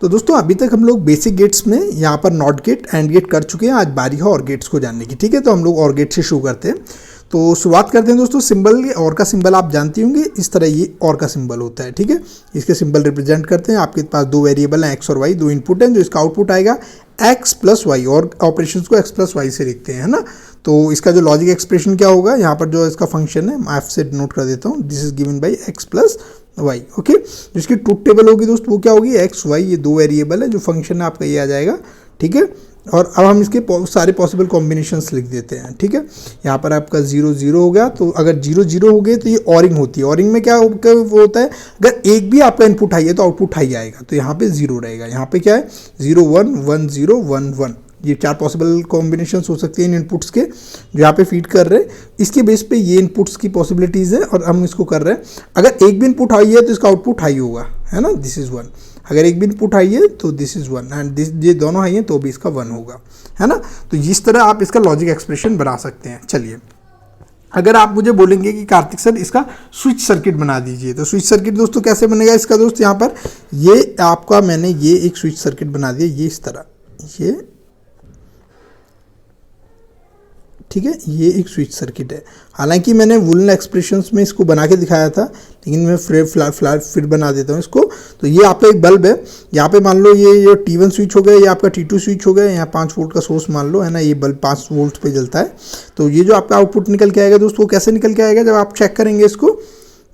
तो दोस्तों अभी तक हम लोग बेसिक गेट्स में यहाँ पर नॉट गेट एंड गेट कर चुके हैं। आज बारी है और गेट्स को जानने की। ठीक है, तो हम लोग और गेट से शुरू करते हैं। तो शुरुआत करते हैं दोस्तों सिंबल। और का सिंबल आप जानते होंगे, इस तरह ये और का सिंबल होता है। ठीक है, इसके सिंबल रिप्रेजेंट करते हैं। आपके पास दो वेरिएबल हैं एक्स और वाई, दो इनपुट हैं, जो इसका आउटपुट आएगा एक्स प्लस वाई, और ऑपरेशंस को एक्स प्लस वाई से लिखते हैं, है ना। तो इसका जो लॉजिक एक्सप्रेशन क्या होगा, यहाँ पर जो इसका फंक्शन है मैं एफ से नोट कर देता हूँ, this is given by X plus Y. Okay, जिसकी ट्रूथ टेबल होगी दोस्त वो क्या होगी, एक्स वाई, ये दो वेरिएबल है, जो फंक्शन है आपका ये आ जाएगा। ठीक है, और अब हम इसके सारे पॉसिबल कॉम्बिनेशंस लिख देते हैं। ठीक है, यहाँ पर आपका 0 0 हो गया, तो अगर 0 0 हो गए तो ये ऑरिंग होती है। ऑरिंग में क्या वो होता है, अगर एक भी आपका इनपुट हाई है तो आउटपुट हाई आएगा, तो यहाँ पे 0 रहेगा। यहाँ पे क्या है 0 1 1 0 1 1, ये चार पॉसिबल कॉम्बिनेशंस हो सकती हैं इन इनपुट्स के जो यहाँ पे फीड कर रहे हैं। इसके बेस पे ये इनपुट्स की पॉसिबिलिटीज़ है और हम इसको कर रहे हैं। अगर एक भी इनपुट हाई है तो इसका आउटपुट हाई होगा, है ना, दिस इज़ 1। अगर एक भी इनपुट हाई है तो दिस इज़ 1, एंड दिस, ये दोनों हाई हैं तो भी इसका 1 होगा, है ना। तो इस तरह आप इसका लॉजिक एक्सप्रेशन बना सकते हैं। चलिए, अगर आप मुझे बोलेंगे कि कार्तिक सर इसका स्विच सर्किट बना दीजिए, तो स्विच सर्किट दोस्तों कैसे बनेगा इसका दोस्त, यहाँ पर ये आपका मैंने ये एक स्विच सर्किट बना दिया, ये इस तरह, ये ठीक है, ये एक स्विच सर्किट है। हालांकि मैंने वुलन एक्सप्रेशंस में इसको बना के दिखाया था, लेकिन मैं फिर बना देता हूँ इसको। तो ये आपका एक बल्ब है, यहाँ पे मान लो ये T1 स्विच हो गया, ये आपका T2 स्विच हो गया, यहाँ 5 वोल्ट का सोर्स मान लो, है ना, ये बल्ब 5 वोल्ट पे जलता है। तो ये जो आपका आउटपुट निकल के आएगा दोस्तों, वो कैसे निकल के आएगा, जब आप चेक करेंगे इसको,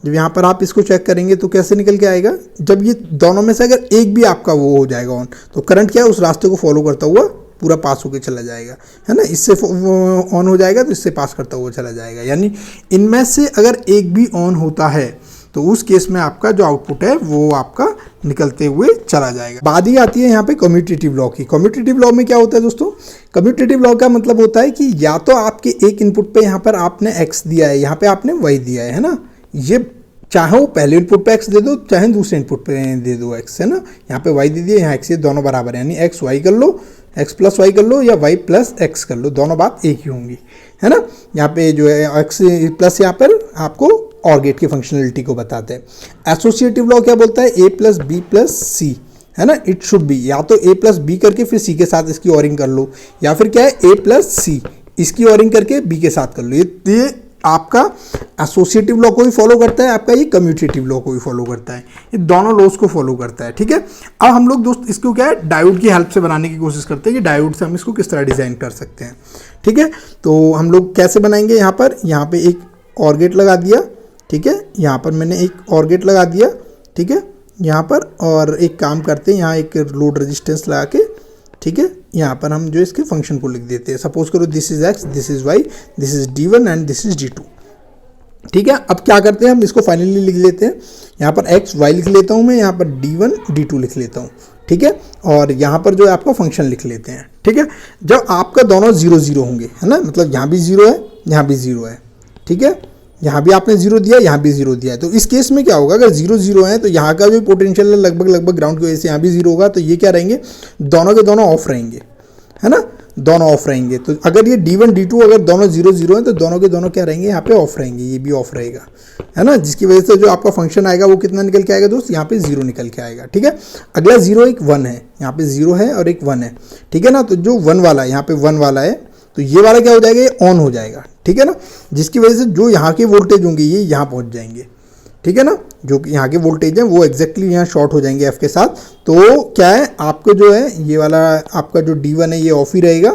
जब यहाँ पर आप इसको चेक करेंगे तो कैसे निकल के आएगा, जब ये दोनों में से अगर एक भी आपका वो हो जाएगा ऑन, तो करंट क्या है उस रास्ते को फॉलो करता हुआ पूरा पास होकर चला जाएगा, है ना। इससे ऑन हो जाएगा तो इससे पास करता हुआ चला जाएगा। यानी इनमें से अगर एक भी ऑन होता है तो उस केस में आपका जो आउटपुट है वो आपका निकलते हुए चला जाएगा। बात ही आती है यहाँ पे कम्यूटेटिव लॉ की। कम्यूटेटिव लॉ में क्या होता है दोस्तों, कम्यूटेटिव लॉ का मतलब होता है कि या तो आपके एक इनपुट पे यहाँ पर आपने x दिया है, यहाँ पे आपने y दिया है ना, ये चाहे वो पहले इनपुट पे x दे दो, चाहे दूसरे इनपुट पे दे दो x, है ना। यहाँ पे y दे दिया, यहाँ x, ये दोनों बराबर है, यानी x y कर लो, x प्लस वाई कर लो, या y प्लस x कर लो, दोनों बात एक ही होंगी, है ना। यहाँ पे जो है x प्लस यहाँ पर आपको और गेट की फंक्शनलिटी को बताते हैं। एसोसिएटिव लॉ क्या बोलता है, a प्लस बी प्लस सी, है ना, इट शुड बी, या तो a प्लस बी करके फिर c के साथ इसकी ऑरिंग कर लो, या फिर क्या है a प्लस सी इसकी ऑरिंग करके b के साथ कर लो। ये आपका एसोसिएटिव लॉ को भी फॉलो करता है, आपका ये कम्यूटेटिव लॉ को भी फॉलो करता है, ये दोनों लॉस को फॉलो करता है। ठीक है, अब हम लोग दोस्त इसको क्या है डायोड की हेल्प से बनाने की कोशिश करते हैं कि डायोड से हम इसको किस तरह डिज़ाइन कर सकते हैं। ठीक है, तो हम लोग कैसे बनाएंगे, यहाँ पे एक और गेट लगा दिया, ठीक है, यहाँ पर मैंने एक और गेट लगा दिया, ठीक है, यहाँ पर, और एक काम करते हैं, यहाँ एक लोड रेजिस्टेंस लगा के, ठीक है, यहाँ पर हम जो इसके फंक्शन को लिख देते हैं। सपोज करो this is x, this is y, this is d1 and this is d2। ठीक है, अब क्या करते हैं हम इसको फाइनली लिख लेते हैं। यहाँ पर x y लिख लेता हूँ मैं, यहाँ पर d1 d2 लिख लेता हूँ, ठीक है, और यहाँ पर जो है आपका फंक्शन लिख लेते हैं। ठीक है, जब आपका दोनों 0 0 होंगे, है ना, मतलब यहाँ भी 0 है, यहाँ भी 0 है, ठीक है, यहाँ भी आपने 0 दिया, यहाँ भी 0 दिया है, तो इस केस में क्या होगा, अगर 0 0 है तो यहाँ का जो पोटेंशियल है लगभग ग्राउंड की वजह से यहाँ भी 0 होगा, तो ये क्या रहेंगे, दोनों के दोनों ऑफ रहेंगे, है ना, दोनों ऑफ रहेंगे। तो अगर ये d1 d2 अगर दोनों 0 0 हैं तो दोनों के दोनों क्या रहेंगे, यहाँ पे ऑफ रहेंगे, ये भी ऑफ रहेगा, है ना, जिसकी वजह से जो आपका फंक्शन आएगा वो कितना निकल के आएगा दोस्त, यहाँ पे 0 निकल के आएगा। ठीक है, अगला 0 एक 1 है, यहाँ पे 0 है और एक 1 है, ठीक है ना, तो जो 1 वाला है, यहाँ पे 1 वाला है, तो ये वाला क्या हो जाएगा, ये ऑन हो जाएगा, ठीक है ना, जिसकी वजह से जो यहाँ के वोल्टेज होंगे ये यहाँ पहुँच जाएंगे, ठीक है ना, जो कि यहाँ के वोल्टेज हैं वो एग्जैक्टली यहाँ शॉर्ट हो जाएंगे F के साथ। तो क्या है आपको जो है ये वाला आपका जो D1 है ये ऑफ ही रहेगा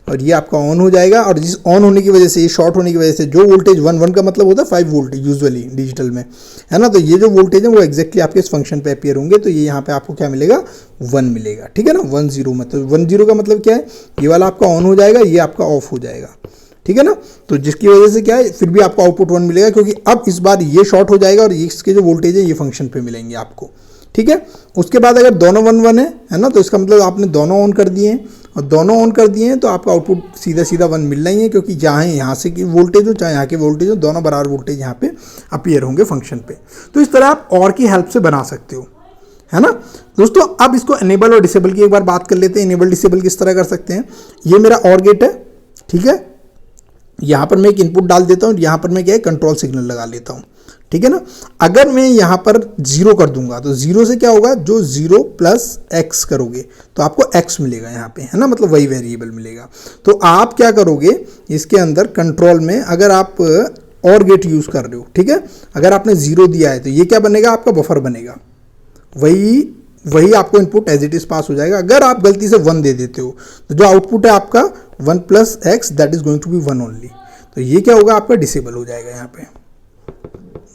और ये आपका ऑन हो जाएगा, और जिस ऑन होने की वजह से, ये शॉर्ट होने की वजह से जो वोल्टेज 1 का मतलब होता है 5 वोल्ट यूजुअली डिजिटल में, है ना, तो ये जो वोल्टेज है वो एग्जैक्टली आपके इस फंक्शन पे अपीयर होंगे, तो ये यहाँ पे आपको क्या मिलेगा, 1 मिलेगा। ठीक है ना, 1 0 में, तो 1 0 का मतलब क्या है, ये वाला आपका ऑन हो जाएगा, ये आपका ऑफ हो जाएगा, ठीक है ना, तो जिसकी वजह से क्या है फिर भी आपको आउटपुट 1 मिलेगा, क्योंकि अब इस बार ये शॉर्ट हो जाएगा और इसके जो वोल्टेज है ये फंक्शन पे मिलेंगे आपको। ठीक है, उसके बाद अगर दोनों 1 1 है ना, तो इसका मतलब आपने दोनों ऑन कर दिए हैं, और दोनों ऑन कर दिए हैं तो आपका आउटपुट सीधा 1 मिलना ही है, क्योंकि चाहे यहाँ से की वोल्टेज हो चाहे यहाँ के वोल्टेज हो, दोनों बराबर वोल्टेज यहाँ पे अपीयर होंगे फंक्शन पे। तो इस तरह आप और की हेल्प से बना सकते हो, है ना दोस्तों। अब इसको इनेबल और डिसेबल की एक बार बात कर लेते हैं। इनेबल डिसेबल किस तरह कर सकते हैं, ये मेरा और गेट है, ठीक है, यहाँ पर मैं एक इनपुट डाल देता हूँ, यहाँ पर मैं क्या है कंट्रोल सिग्नल लगा लेता हूँ, ठीक है ना। अगर मैं यहाँ पर 0 कर दूंगा तो 0 से क्या होगा, जो 0 प्लस x करोगे तो आपको x मिलेगा यहाँ पे, है ना, मतलब वही वेरिएबल मिलेगा। तो आप क्या करोगे इसके अंदर कंट्रोल में, अगर आप और गेट यूज़ कर रहे हो, ठीक है, अगर आपने 0 दिया है तो ये क्या बनेगा, आपका बफर बनेगा, वही आपको input as it is pass हो जाएगा। अगर आप गलती से 1 दे देते हो तो जो आउटपुट है आपका 1 plus X that is going to be 1 only, तो ये क्या होगा, आपका डिसेबल हो जाएगा यहाँ पे,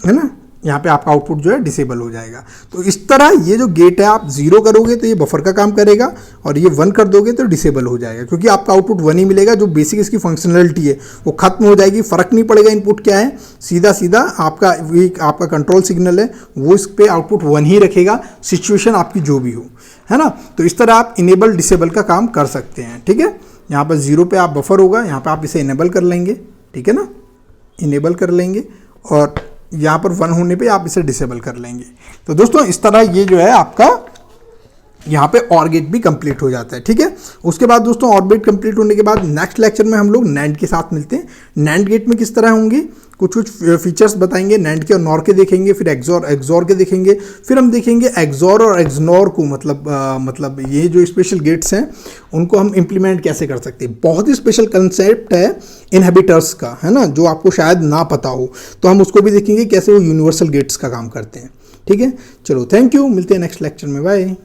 है ना, यहाँ पे आपका आउटपुट जो है डिसेबल हो जाएगा। तो इस तरह ये जो गेट है आप 0 करोगे तो ये बफर का काम करेगा और ये 1 कर दोगे तो डिसेबल हो जाएगा, क्योंकि आपका आउटपुट 1 ही मिलेगा। जो बेसिक इसकी फंक्शनलिटी है वो खत्म हो जाएगी, फर्क नहीं पड़ेगा इनपुट क्या है, सीधा आपका कंट्रोल सिग्नल है वो इस पे आउटपुट 1 ही रखेगा, सिचुएशन आपकी जो भी हो, है ना। तो इस तरह आप इनेबल डिसेबल का काम कर सकते हैं, ठीक है। यहाँ पर 0 पे आप बफर होगा, यहाँ पे आप इसे इनेबल कर लेंगे, ठीक है ना, इनेबल कर लेंगे, और यहाँ पर 1 होने पे आप इसे डिसेबल कर लेंगे। तो दोस्तों इस तरह ये जो है आपका यहाँ पे ऑर गेट भी कंप्लीट हो जाता है, ठीक है। उसके बाद दोस्तों ऑर गेट कंप्लीट होने के बाद नेक्स्ट लेक्चर में हम लोग नैंड के साथ मिलते हैं। नैंड गेट में किस तरह होंगे, कुछ फीचर्स बताएंगे, नैंड के और नॉर के देखेंगे, फिर एक्सॉर के देखेंगे, फिर हम देखेंगे एक्सॉर और एक्सनॉर को, मतलब ये जो स्पेशल गेट्स हैं उनको हम इम्प्लीमेंट कैसे कर सकते हैं। बहुत ही स्पेशल कंसेप्ट है इनहेबिटर्स का, है ना, जो आपको शायद ना पता हो, तो हम उसको भी देखेंगे कैसे वो यूनिवर्सल गेट्स का काम करते हैं, ठीक है। चलो थैंक यू, मिलते हैं नेक्स्ट लेक्चर में, बाय।